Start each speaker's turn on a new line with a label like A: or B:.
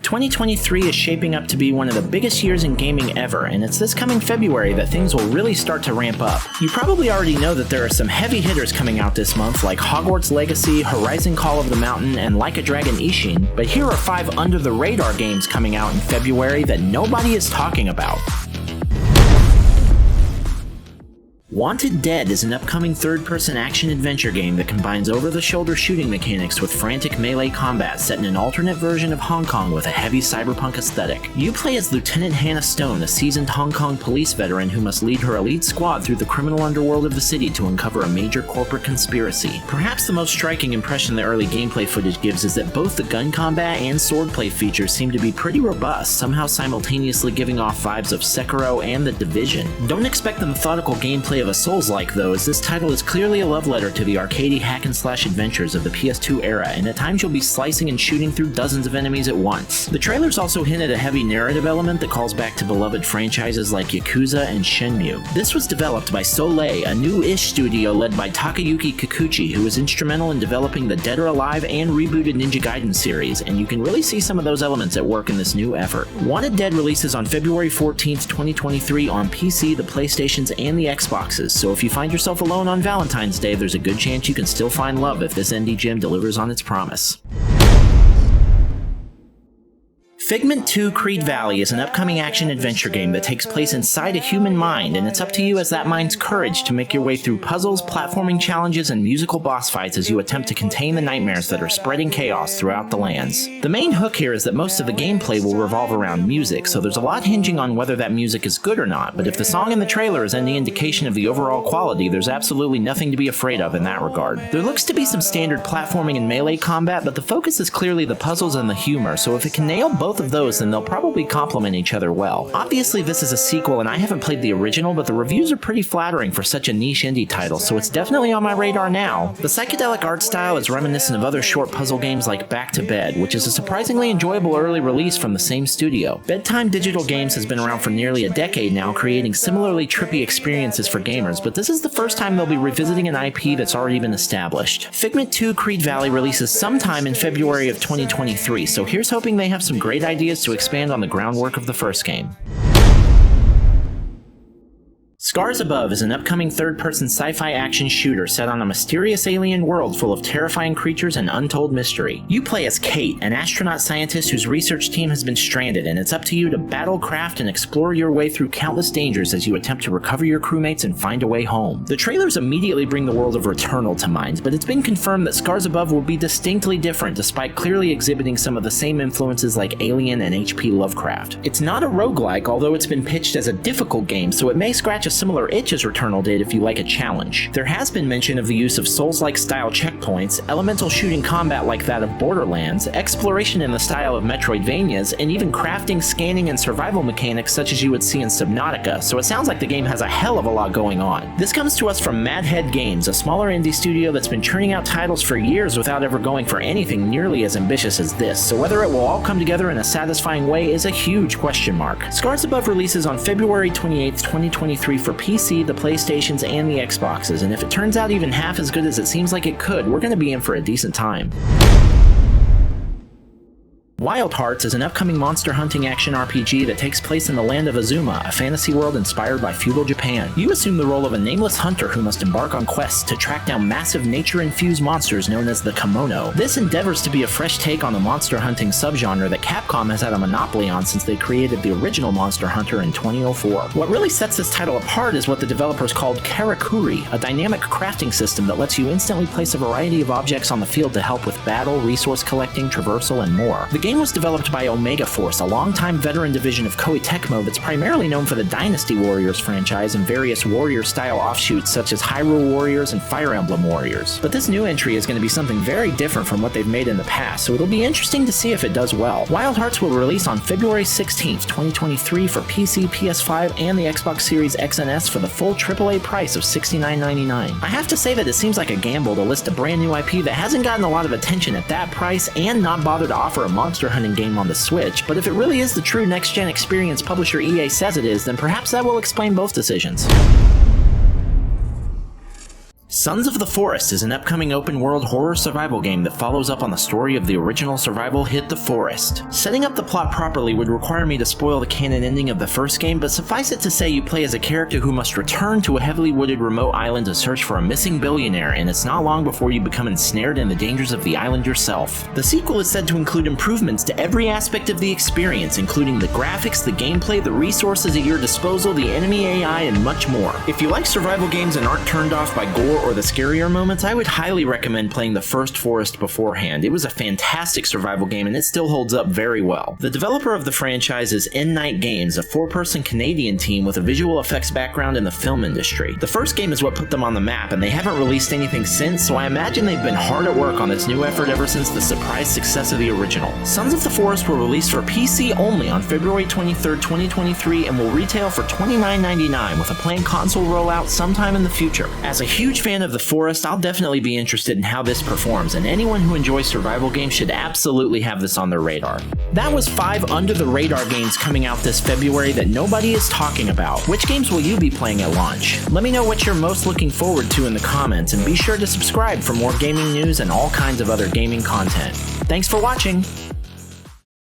A: 2023 is shaping up to be one of the biggest years in gaming ever, and it's this coming February that things will really start to ramp up. You probably already know that there are some heavy hitters coming out this month like Hogwarts Legacy, Horizon Call of the Mountain, and Like a Dragon Ishin, but here are 5 under-the-radar games coming out in February that nobody is talking about. Wanted Dead is an upcoming third-person action-adventure game that combines over-the-shoulder shooting mechanics with frantic melee combat set in an alternate version of Hong Kong with a heavy cyberpunk aesthetic. You play as Lieutenant Hannah Stone, a seasoned Hong Kong police veteran who must lead her elite squad through the criminal underworld of the city to uncover a major corporate conspiracy. Perhaps the most striking impression the early gameplay footage gives is that both the gun combat and swordplay features seem to be pretty robust, somehow simultaneously giving off vibes of Sekiro and The Division. Don't expect the methodical gameplay of a Souls-like though, as this title is clearly a love letter to the arcadey hack-and-slash adventures of the PS2 era, and at times you'll be slicing and shooting through dozens of enemies at once. The trailers also hint at a heavy narrative element that calls back to beloved franchises like Yakuza and Shenmue. This was developed by Soleil, a new-ish studio led by Takayuki Kikuchi, who was instrumental in developing the Dead or Alive and rebooted Ninja Gaiden series, and you can really see some of those elements at work in this new effort. Wanted Dead releases on February 14th, 2023 on PC, the PlayStations, and the Xboxes, so if you find yourself alone on Valentine's Day, there's a good chance you can still find love if this indie gem delivers on its promise. Figment 2 Creed Valley is an upcoming action-adventure game that takes place inside a human mind, and it's up to you as that mind's courage to make your way through puzzles, platforming challenges, and musical boss fights as you attempt to contain the nightmares that are spreading chaos throughout the lands. The main hook here is that most of the gameplay will revolve around music, so there's a lot hinging on whether that music is good or not, but if the song in the trailer is any indication of the overall quality, there's absolutely nothing to be afraid of in that regard. There looks to be some standard platforming and melee combat, but the focus is clearly the puzzles and the humor, so if it can nail both of those, then they'll probably complement each other well. Obviously this is a sequel and I haven't played the original, but the reviews are pretty flattering for such a niche indie title, so it's definitely on my radar now. The psychedelic art style is reminiscent of other short puzzle games like Back to Bed, which is a surprisingly enjoyable early release from the same studio. Bedtime Digital Games has been around for nearly a decade now, creating similarly trippy experiences for gamers, but this is the first time they'll be revisiting an IP that's already been established. Figment 2 Creed Valley releases sometime in February of 2023, so here's hoping they have some great ideas to expand on the groundwork of the first game. Scars Above is an upcoming third-person sci-fi action shooter set on a mysterious alien world full of terrifying creatures and untold mystery. You play as Kate, an astronaut scientist whose research team has been stranded, and it's up to you to battle, craft, and explore your way through countless dangers as you attempt to recover your crewmates and find a way home. The trailers immediately bring the world of Returnal to mind, but it's been confirmed that Scars Above will be distinctly different despite clearly exhibiting some of the same influences like Alien and H.P. Lovecraft. It's not a roguelike, although it's been pitched as a difficult game, so it may scratch a similar itch as Returnal did if you like a challenge. There has been mention of the use of Souls-like style checkpoints, elemental shooting combat like that of Borderlands, exploration in the style of Metroidvanias, and even crafting, scanning, and survival mechanics such as you would see in Subnautica, so it sounds like the game has a hell of a lot going on. This comes to us from Madhead Games, a smaller indie studio that's been churning out titles for years without ever going for anything nearly as ambitious as this, so whether it will all come together in a satisfying way is a huge question mark. Scars Above releases on February 28th, 2023 for PC, the PlayStations, and the Xboxes, and if it turns out even half as good as it seems like it could, we're going to be in for a decent time. Wild Hearts is an upcoming monster hunting action RPG that takes place in the land of Azuma, a fantasy world inspired by feudal Japan. You assume the role of a nameless hunter who must embark on quests to track down massive nature-infused monsters known as the Kimono. This endeavors to be a fresh take on the monster hunting subgenre that Capcom has had a monopoly on since they created the original Monster Hunter in 2004. What really sets this title apart is what the developers called Karakuri, a dynamic crafting system that lets you instantly place a variety of objects on the field to help with battle, resource collecting, traversal, and more. The game was developed by Omega Force, a longtime veteran division of Koei Tecmo that's primarily known for the Dynasty Warriors franchise and various warrior-style offshoots such as Hyrule Warriors and Fire Emblem Warriors. But this new entry is going to be something very different from what they've made in the past, so it'll be interesting to see if it does well. Wild Hearts will release on February 16th, 2023 for PC, PS5, and the Xbox Series X and S for the full AAA price of $69.99. I have to say that it seems like a gamble to list a brand new IP that hasn't gotten a lot of attention at that price and not bother to offer a monster hunting game on the Switch, but if it really is the true next-gen experience publisher EA says it is, then perhaps that will explain both decisions. Sons of the Forest is an upcoming open-world horror survival game that follows up on the story of the original survival hit The Forest. Setting up the plot properly would require me to spoil the canon ending of the first game, but suffice it to say you play as a character who must return to a heavily wooded remote island to search for a missing billionaire, and it's not long before you become ensnared in the dangers of the island yourself. The sequel is said to include improvements to every aspect of the experience, including the graphics, the gameplay, the resources at your disposal, the enemy AI, and much more. If you like survival games and aren't turned off by gore or the scarier moments, I would highly recommend playing the first Forest beforehand. It was a fantastic survival game and it still holds up very well. The developer of the franchise is N-Night Games, a 4-person Canadian team with a visual effects background in the film industry. The first game is what put them on the map, and they haven't released anything since, so I imagine they've been hard at work on this new effort ever since the surprise success of the original. Sons of the Forest will release for PC only on February 23rd, 2023 and will retail for $29.99 with a planned console rollout sometime in the future. As a huge fan of The Forest, I'll definitely be interested in how this performs, and anyone who enjoys survival games should absolutely have this on their radar. That was 5 under-the-radar games coming out this February that nobody is talking about. Which games will you be playing at launch? Let me know what you're most looking forward to in the comments, and be sure to subscribe for more gaming news and all kinds of other gaming content. Thanks for watching!